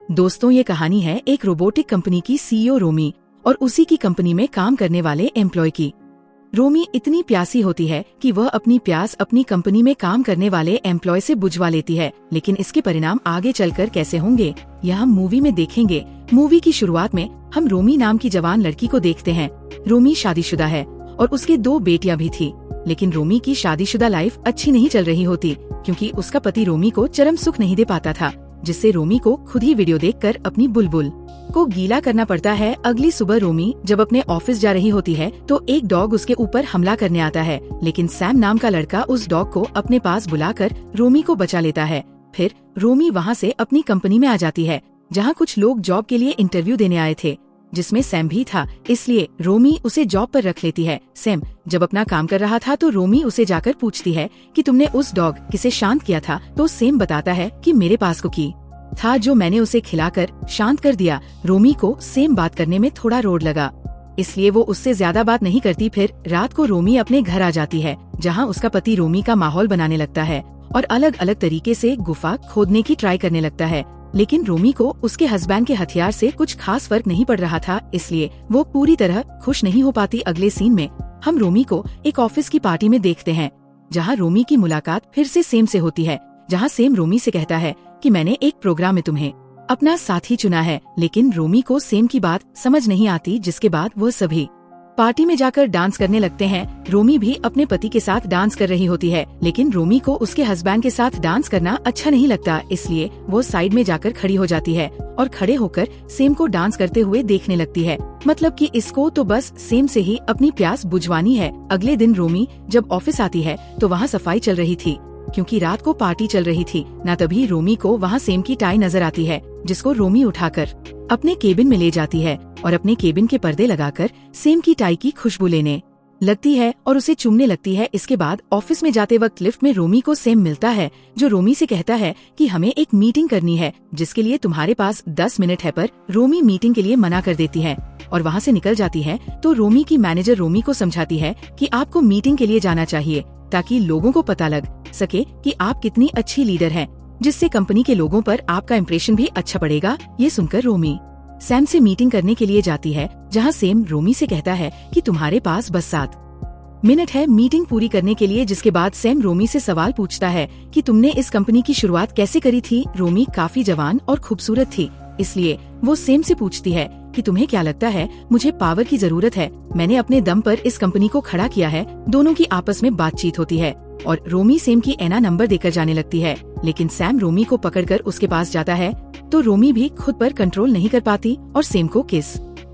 दोस्तों, ये कहानी है एक रोबोटिक कंपनी की सीईओ रोमी और उसी की कंपनी में काम करने वाले एम्प्लॉय की। रोमी इतनी प्यासी होती है कि वह अपनी प्यास अपनी कंपनी में काम करने वाले एम्प्लॉय से बुझवा लेती है, लेकिन इसके परिणाम आगे चलकर कैसे होंगे यह हम मूवी में देखेंगे। मूवी की शुरुआत में हम रोमी नाम की जवान लड़की को देखते हैं। रोमी शादीशुदा है और उसके 2 बेटियां भी थी, लेकिन रोमी की शादीशुदा लाइफ अच्छी नहीं चल रही होती क्योंकि उसका पति रोमी को चरम सुख नहीं दे पाता था, जिससे रोमी को खुद ही वीडियो देखकर अपनी बुलबुल को गीला करना पड़ता है। अगली सुबह रोमी जब अपने ऑफिस जा रही होती है तो एक डॉग उसके ऊपर हमला करने आता है, लेकिन सैम नाम का लड़का उस डॉग को अपने पास बुलाकर रोमी को बचा लेता है। फिर रोमी वहाँ से अपनी कंपनी में आ जाती है, जहाँ कुछ लोग जॉब के लिए इंटरव्यू देने आए थे, जिसमें सैम भी था, इसलिए रोमी उसे जॉब पर रख लेती है। सैम जब अपना काम कर रहा था तो रोमी उसे जाकर पूछती है कि तुमने उस डॉग किसे शांत किया था, तो सैम बताता है कि मेरे पास कुकी था जो मैंने उसे खिलाकर शांत कर दिया। रोमी को सैम बात करने में थोड़ा रोड लगा, इसलिए वो उससे ज्यादा बात नहीं करती। फिर रात को रोमी अपने घर आ जाती है, जहाँ उसका पति रोमी का माहौल बनाने लगता है और अलग अलग तरीके से गुफा खोदने की ट्राई करने लगता है, लेकिन रोमी को उसके हस्बैंड के हथियार से कुछ खास फर्क नहीं पड़ रहा था, इसलिए वो पूरी तरह खुश नहीं हो पाती। अगले सीन में हम रोमी को एक ऑफिस की पार्टी में देखते हैं, जहाँ रोमी की मुलाकात फिर से सैम से होती है, जहाँ सैम रोमी से कहता है कि मैंने एक प्रोग्राम में तुम्हें अपना साथी चुना है, लेकिन रोमी को सैम की बात समझ नहीं आती, जिसके बाद वो सभी पार्टी में जाकर डांस करने लगते हैं। रोमी भी अपने पति के साथ डांस कर रही होती है, लेकिन रोमी को उसके हस्बैंड के साथ डांस करना अच्छा नहीं लगता, इसलिए वो साइड में जाकर खड़ी हो जाती है और खड़े होकर सैम को डांस करते हुए देखने लगती है। मतलब कि इसको तो बस सैम से ही अपनी प्यास बुझवानी है। अगले दिन रोमी जब ऑफिस आती है तो वहाँ सफाई चल रही थी, क्योंकि रात को पार्टी चल रही थी ना। तभी रोमी को वहाँ सैम की टाई नजर आती है, जिसको रोमी उठाकर अपने केबिन में ले जाती है और अपने केबिन के पर्दे लगाकर सैम की टाई की खुशबू लेने लगती है और उसे चूमने लगती है। इसके बाद ऑफिस में जाते वक्त लिफ्ट में रोमी को सैम मिलता है, जो रोमी से कहता है कि हमें एक मीटिंग करनी है, जिसके लिए तुम्हारे पास 10 मिनट है। पर रोमी मीटिंग के लिए मना कर देती है और वहाँ से निकल जाती है। तो रोमी की मैनेजर रोमी को समझाती है कि आपको मीटिंग के लिए जाना चाहिए, ताकि लोगों को पता लग सके कि आप कितनी अच्छी लीडर हैं, जिससे कंपनी के लोगों पर आपका इम्प्रेशन भी अच्छा पड़ेगा। ये सुनकर रोमी सैम से मीटिंग करने के लिए जाती है, जहां सैम रोमी से कहता है कि तुम्हारे पास बस 7 मिनट है मीटिंग पूरी करने के लिए। जिसके बाद सैम रोमी से सवाल पूछता है कि तुमने इस कंपनी की शुरुआत कैसे करी थी। रोमी काफी जवान और खूबसूरत थी, इसलिए वो सैम से पूछती है कि तुम्हें क्या लगता है, मुझे पावर की जरूरत है, मैंने अपने दम पर इस कंपनी को खड़ा किया है। दोनों की आपस में बातचीत होती है और रोमी सैम की एना नंबर देकर जाने लगती है, लेकिन सैम रोमी को पकड़कर उसके पास जाता है तो रोमी भी खुद पर कंट्रोल नहीं कर पाती और सैम को किस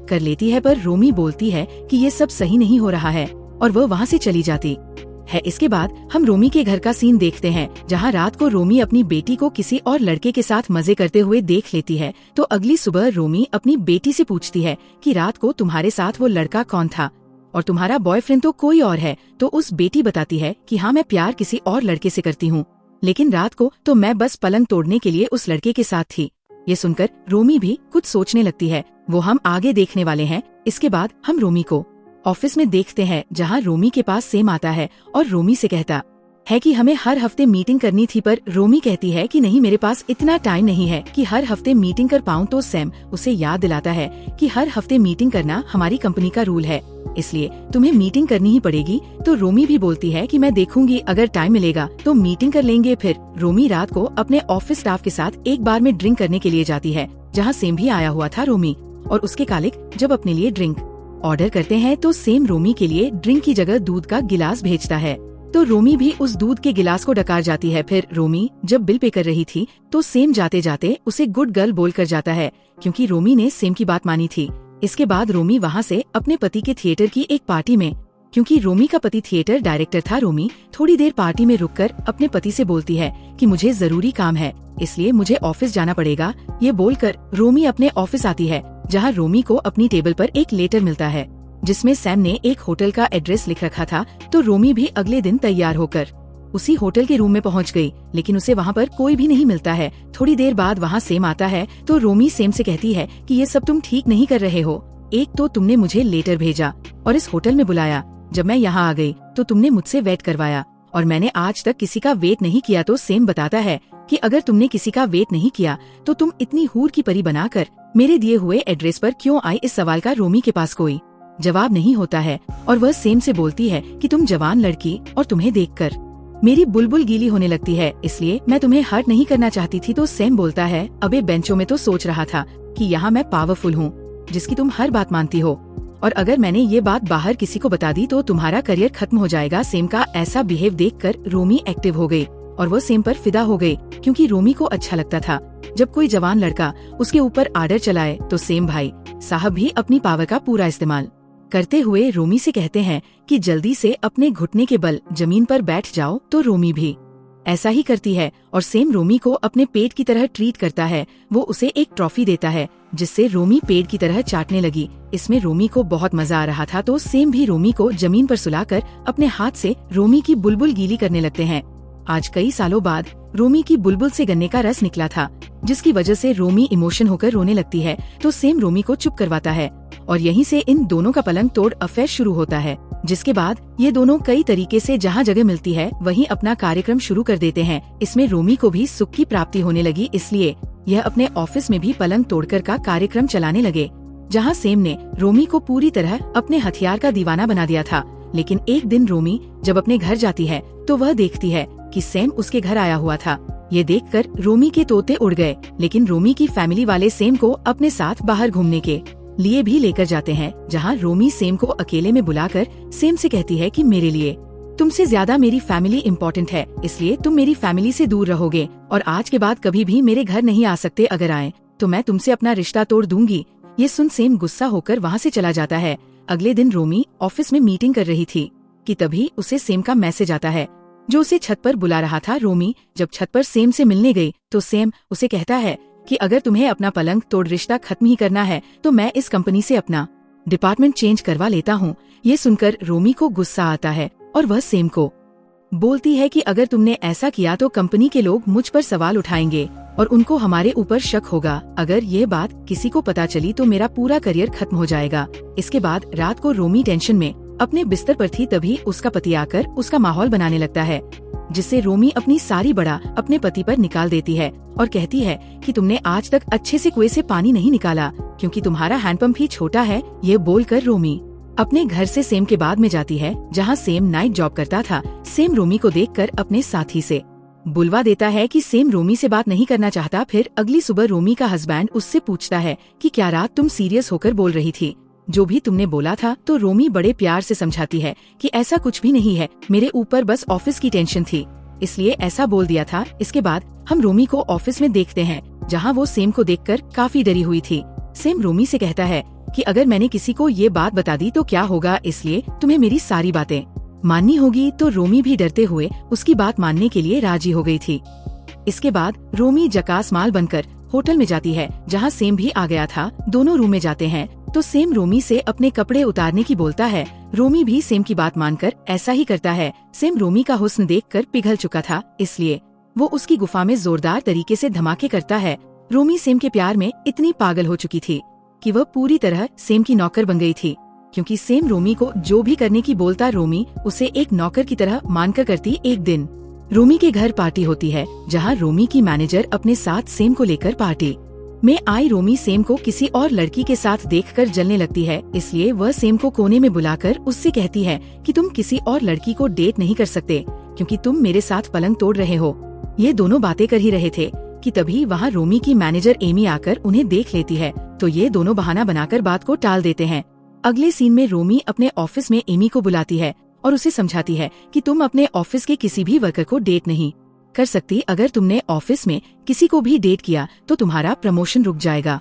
कर लेती है। पर रोमी बोलती है कि ये सब सही नहीं हो रहा है और वह वहाँ से चली जाती है। इसके बाद हम रोमी के घर का सीन देखते हैं, जहाँ रात को रोमी अपनी बेटी को किसी और लड़के के साथ मजे करते हुए देख लेती है। तो अगली सुबह रोमी अपनी बेटी से पूछती है कि रात को तुम्हारे साथ वो लड़का कौन था और तुम्हारा बॉयफ्रेंड तो कोई और है। तो उस बेटी बताती है कि हाँ, मैं प्यार किसी और लड़के से करती हूँ, लेकिन रात को तो मैं बस पलंग तोड़ने के लिए उस लड़के के साथ थी। ये सुनकर रोमी भी कुछ सोचने लगती है, वो हम आगे देखने वाले हैं। इसके बाद हम रोमी को ऑफिस में देखते हैं, जहाँ रोमी के पास सैम आता है और रोमी से कहता है कि हमें हर हफ्ते मीटिंग करनी थी। पर रोमी कहती है कि नहीं, मेरे पास इतना टाइम नहीं है कि हर हफ्ते मीटिंग कर पाऊँ। तो सैम उसे याद दिलाता है कि हर हफ्ते मीटिंग करना हमारी कंपनी का रूल है, इसलिए तुम्हें मीटिंग करनी ही पड़ेगी। तो रोमी भी बोलती है कि मैं देखूंगी, अगर टाइम मिलेगा तो मीटिंग कर लेंगे। फिर रोमी रात को अपने ऑफिस स्टाफ के साथ एक बार में ड्रिंक करने के लिए जाती है, जहाँ सैम भी आया हुआ था। रोमी और उसके कालिक जब अपने लिए ड्रिंक ऑर्डर करते हैं तो सैम रोमी के लिए ड्रिंक की जगह दूध का गिलास भेजता है, तो रोमी भी उस दूध के गिलास को डकार जाती है। फिर रोमी जब बिल पे कर रही थी तो सैम जाते जाते उसे गुड गर्ल बोल कर जाता है, क्योंकि रोमी ने सैम की बात मानी थी। इसके बाद रोमी वहाँ से अपने पति के थिएटर की एक पार्टी में, क्योंकि रोमी का पति थिएटर डायरेक्टर था, रोमी थोड़ी देर पार्टी में रुककर अपने पति से बोलती है कि मुझे जरूरी काम है, इसलिए मुझे ऑफिस जाना पड़ेगा। ये बोलकर रोमी अपने ऑफिस आती है, जहाँ रोमी को अपनी टेबल पर एक लेटर मिलता है, जिसमें सैम ने एक होटल का एड्रेस लिख रखा था। तो रोमी भी अगले दिन तैयार होकर उसी होटल के रूम में पहुंच गई, लेकिन उसे वहां पर कोई भी नहीं मिलता है। थोड़ी देर बाद वहां सैम आता है, तो रोमी सैम से कहती है कि ये सब तुम ठीक नहीं कर रहे हो। एक तो तुमने मुझे लेटर भेजा और इस होटल में बुलाया, जब मैं यहाँ आ गई तो तुमने मुझसे वेट करवाया और मैंने आज तक किसी का वेट नहीं किया। तो सैम बताता है कि अगर तुमने किसी का वेट नहीं किया तो तुम इतनी हूर की परी बनाकर मेरे दिए हुए एड्रेस पर क्यों आई। इस सवाल का रोमी के पास कोई जवाब नहीं होता है और वह सेम से बोलती है कि तुम जवान लड़की और तुम्हें देखकर मेरी बुलबुल गीली होने लगती है, इसलिए मैं तुम्हें हर्ट नहीं करना चाहती थी। तो सेम बोलता है, अबे बेंचों में तो सोच रहा था कि यहाँ मैं पावरफुल हूँ जिसकी तुम हर बात मानती हो, और अगर मैंने ये बात बाहर किसी को बता दी तो तुम्हारा करियर खत्म हो जाएगा। सेम का ऐसा बिहेव देखकर रोमी एक्टिव हो गई और वो सेम पर फिदा हो गई, क्योंकि रोमी को अच्छा लगता था जब कोई जवान लड़का उसके ऊपर आर्डर चलाए। तो सेम भाई साहब भी अपनी पावर का पूरा इस्तेमाल करते हुए रोमी से कहते हैं कि जल्दी से अपने घुटने के बल जमीन पर बैठ जाओ। तो रोमी भी ऐसा ही करती है और सेम रोमी को अपने पेट की तरह ट्रीट करता है। वो उसे एक ट्रॉफी देता है जिससे रोमी पेट की तरह चाटने लगी। इसमें रोमी को बहुत मजा आ रहा था। तो सेम भी रोमी को जमीन पर सुलाकर अपने हाथ से रोमी की बुलबुल गीली करने लगते हैं। आज कई सालों बाद रोमी की बुलबुल से गन्ने का रस निकला था, जिसकी वजह से रोमी इमोशन होकर रोने लगती है। तो सेम रोमी को चुप करवाता है और यहीं से इन दोनों का पलंग तोड़ अफेयर शुरू होता है, जिसके बाद ये दोनों कई तरीके से जहाँ जगह मिलती है वहीं अपना कार्यक्रम शुरू कर देते हैं। इसमें रोमी को भी सुख की प्राप्ति होने लगी, इसलिए यह अपने ऑफिस में भी पलंग तोड़कर का कार्यक्रम चलाने लगे, जहाँ सेम ने रोमी को पूरी तरह अपने हथियार का दीवाना बना दिया था। लेकिन एक दिन रोमी जब अपने घर जाती है तो वह देखती है कि सेम उसके घर आया हुआ था। ये देखकर रोमी के तोते उड़ गए, लेकिन रोमी की फैमिली वाले सेम को अपने साथ बाहर घूमने के लिए भी लेकर जाते हैं, जहाँ रोमी सेम को अकेले में बुलाकर सेम से कहती है कि मेरे लिए तुमसे ज्यादा मेरी फैमिली इम्पोर्टेंट है, इसलिए तुम मेरी फैमिली से दूर रहोगे और आज के बाद कभी भी मेरे घर नहीं आ सकते। अगर आए तो मैं तुमसे अपना रिश्ता तोड़ दूंगी। ये सुन सेम गुस्सा होकर वहाँ से चला जाता है। अगले दिन रोमी ऑफिस में मीटिंग कर रही थी कि तभी उसे सेम का मैसेज आता है जो उसे छत पर बुला रहा था। रोमी जब छत पर सेम से मिलने गई तो सेम उसे कहता है कि अगर तुम्हें अपना पलंग तोड़ रिश्ता खत्म ही करना है तो मैं इस कंपनी से अपना डिपार्टमेंट चेंज करवा लेता हूँ। ये सुनकर रोमी को गुस्सा आता है और वह सेम को बोलती है कि अगर तुमने ऐसा किया तो कंपनी के लोग मुझ पर सवाल उठाएंगे और उनको हमारे ऊपर शक होगा। अगर ये बात किसी को पता चली तो मेरा पूरा करियर खत्म हो जाएगा। इसके बाद रात को रोमी टेंशन में अपने बिस्तर पर थी, तभी उसका पति आकर उसका माहौल बनाने लगता है, जिससे रोमी अपनी सारी बड़ा अपने पति पर निकाल देती है और कहती है कि तुमने आज तक अच्छे से कुएं से पानी नहीं निकाला क्योंकि तुम्हारा हैंडपंप ही छोटा है। ये बोलकर रोमी अपने घर से सेम के बाद में जाती है, जहाँ सेम नाइट जॉब करता था। सेम रोमी को देखकर अपने साथी से बुलवा देता है कि सेम रोमी से बात नहीं करना चाहता। फिर अगली सुबह रोमी का हस्बैंड उससे पूछता है कि क्या रात तुम सीरियस होकर बोल रही थी, जो भी तुमने बोला था। तो रोमी बड़े प्यार से समझाती है कि ऐसा कुछ भी नहीं है, मेरे ऊपर बस ऑफिस की टेंशन थी इसलिए ऐसा बोल दिया था। इसके बाद हम रोमी को ऑफिस में देखते हैं, जहाँ वो सेम को देखकर काफी डरी हुई थी। सेम रोमी से कहता है कि अगर मैंने किसी को ये बात बता दी तो क्या होगा, इसलिए तुम्हें मेरी सारी बातें माननी होगी। तो रोमी भी डरते हुए उसकी बात मानने के लिए राजी हो गई थी। इसके बाद रोमी जकास माल बनकर होटल में जाती है, जहाँ सेम भी आ गया था। दोनों रूम में जाते हैं तो सेम रोमी से अपने कपड़े उतारने की बोलता है। रोमी भी सेम की बात मानकर ऐसा ही करता है। सेम रोमी का हुस्न देखकर पिघल चुका था, इसलिए वो उसकी गुफा में जोरदार तरीके से धमाके करता है। रोमी सेम के प्यार में इतनी पागल हो चुकी थी कि वह पूरी तरह सेम की नौकर बन गई थी, क्योंकि सेम रोमी को जो भी करने की बोलता रोमी उसे एक नौकर की तरह मानकर करती। एक दिन रोमी के घर पार्टी होती है, जहाँ रोमी की मैनेजर अपने साथ सेम को लेकर पार्टी में आई। रोमी सेम को किसी और लड़की के साथ देखकर जलने लगती है, इसलिए वह सेम को कोने में बुलाकर उससे कहती है कि तुम किसी और लड़की को डेट नहीं कर सकते क्योंकि तुम मेरे साथ पलंग तोड़ रहे हो। ये दोनों बातें कर ही रहे थे कि तभी वहाँ रोमी की मैनेजर एमी आकर उन्हें देख लेती है, तो ये दोनों बहाना बनाकर बात को टाल देते हैं। अगले सीन में रोमी अपने ऑफिस में एमी को बुलाती है और उसे समझाती है कि तुम अपने ऑफिस के किसी भी वर्कर को डेट नहीं कर सकती। अगर तुमने ऑफिस में किसी को भी डेट किया तो तुम्हारा प्रमोशन रुक जाएगा।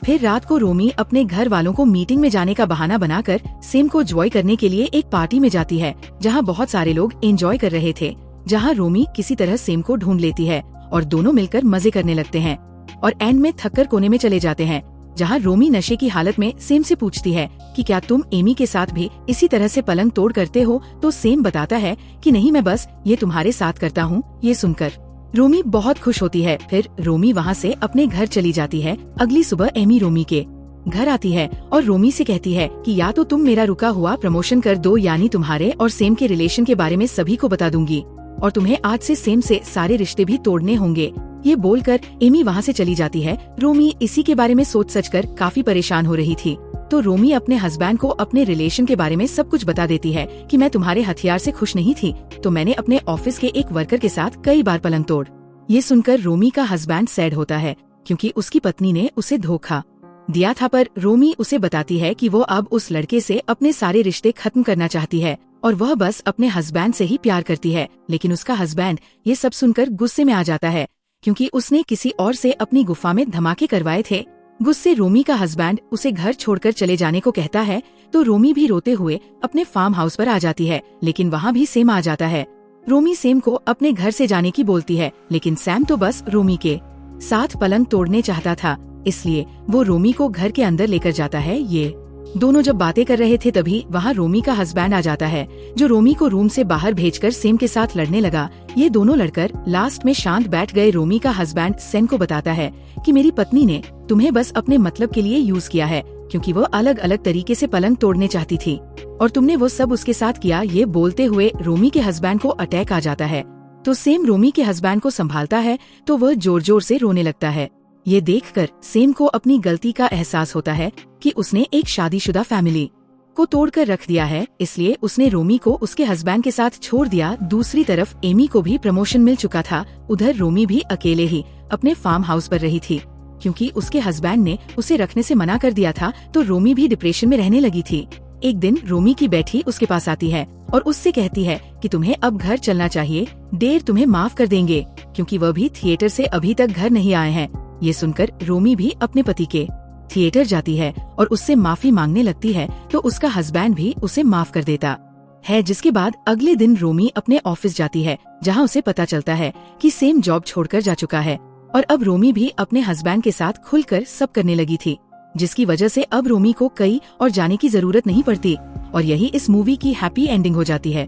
फिर रात को रोमी अपने घर वालों को मीटिंग में जाने का बहाना बनाकर सेम को जॉय करने के लिए एक पार्टी में जाती है, जहां बहुत सारे लोग एंजॉय कर रहे थे। जहां रोमी किसी तरह सेम को ढूंढ लेती है और दोनों मिलकर मजे करने लगते हैं और एंड में थककर कोने में चले जाते हैं, जहाँ रोमी नशे की हालत में सेम से पूछती है कि क्या तुम एमी के साथ भी इसी तरह से पलंग तोड़ करते हो। तो सेम बताता है कि नहीं, मैं बस ये तुम्हारे साथ करता हूँ। ये सुनकर रोमी बहुत खुश होती है। फिर रोमी वहाँ से अपने घर चली जाती है। अगली सुबह एमी रोमी के घर आती है और रोमी से कहती है कि या तो तुम मेरा रुका हुआ प्रमोशन कर दो, यानी तुम्हारे और सेम के रिलेशन के बारे में सभी को बता दूंगी और तुम्हें आज से सेम से सारे रिश्ते भी तोड़ने होंगे। ये बोलकर एमी वहाँ से चली जाती है। रोमी इसी के बारे में सोच कर काफी परेशान हो रही थी। तो रोमी अपने हस्बैंड को अपने रिलेशन के बारे में सब कुछ बता देती है कि मैं तुम्हारे हथियार से खुश नहीं थी, तो मैंने अपने ऑफिस के एक वर्कर के साथ कई बार पलंग तोड़। ये सुनकर रोमी का हस्बैंड सैड होता है क्योंकि उसकी पत्नी ने उसे धोखा दिया था, पर रोमी उसे बताती है कि वो अब उस लड़के से अपने सारे रिश्ते खत्म करना चाहती है और वह बस अपने हस्बैंड से ही प्यार करती है। लेकिन उसका हस्बैंड ये सब सुनकर गुस्से में आ जाता है क्योंकि उसने किसी और से अपनी गुफा में धमाके करवाए थे। गुस्से रोमी का हस्बैंड उसे घर छोड़कर चले जाने को कहता है, तो रोमी भी रोते हुए अपने फार्म हाउस पर आ जाती है। लेकिन वहाँ भी सैम आ जाता है। रोमी सैम को अपने घर से जाने की बोलती है, लेकिन सैम तो बस रोमी के साथ पलंग तोड़ने चाहता था, इसलिए वो रोमी को घर के अंदर लेकर जाता है। ये दोनों जब बातें कर रहे थे तभी वहाँ रोमी का हस्बैंड आ जाता है, जो रोमी को रूम से बाहर भेजकर सैम के साथ लड़ने लगा। ये दोनों लड़कर लास्ट में शांत बैठ गए। रोमी का हस्बैंड सैम को बताता है कि मेरी पत्नी ने तुम्हें बस अपने मतलब के लिए यूज किया है, क्योंकि वो अलग अलग तरीके से पलंग तोड़ने चाहती थी और तुमने वो सब उसके साथ किया। ये बोलते हुए रोमी के हस्बैंड को अटैक आ जाता है, तो सैम रोमी के हस्बैंड को संभालता है तो वह जोर जोर से रोने लगता है। ये देखकर सैम को अपनी गलती का एहसास होता है कि उसने एक शादीशुदा फैमिली को तोड़कर रख दिया है, इसलिए उसने रोमी को उसके हस्बैंड के साथ छोड़ दिया। दूसरी तरफ एमी को भी प्रमोशन मिल चुका था। उधर रोमी भी अकेले ही अपने फार्म हाउस पर रही थी क्योंकि उसके हस्बैंड ने उसे रखने से मना कर दिया था, तो रोमी भी डिप्रेशन में रहने लगी थी। एक दिन रोमी की बेटी उसके पास आती है और उससे कहती है कि तुम्हें अब घर चलना चाहिए, डेर तुम्हें माफ कर देंगे, क्योंकि वह भी थिएटर से अभी तक घर नहीं आए हैं। ये सुनकर रोमी भी अपने पति के थिएटर जाती है और उससे माफी मांगने लगती है, तो उसका हस्बैंड भी उसे माफ कर देता है। जिसके बाद अगले दिन रोमी अपने ऑफिस जाती है, जहां उसे पता चलता है कि सैम जॉब छोड़कर जा चुका है और अब रोमी भी अपने हस्बैंड के साथ खुलकर सब करने लगी थी, जिसकी वजह से अब रोमी को कहीं और जाने की जरूरत नहीं पड़ती और यही इस मूवी की हैप्पी एंडिंग हो जाती है।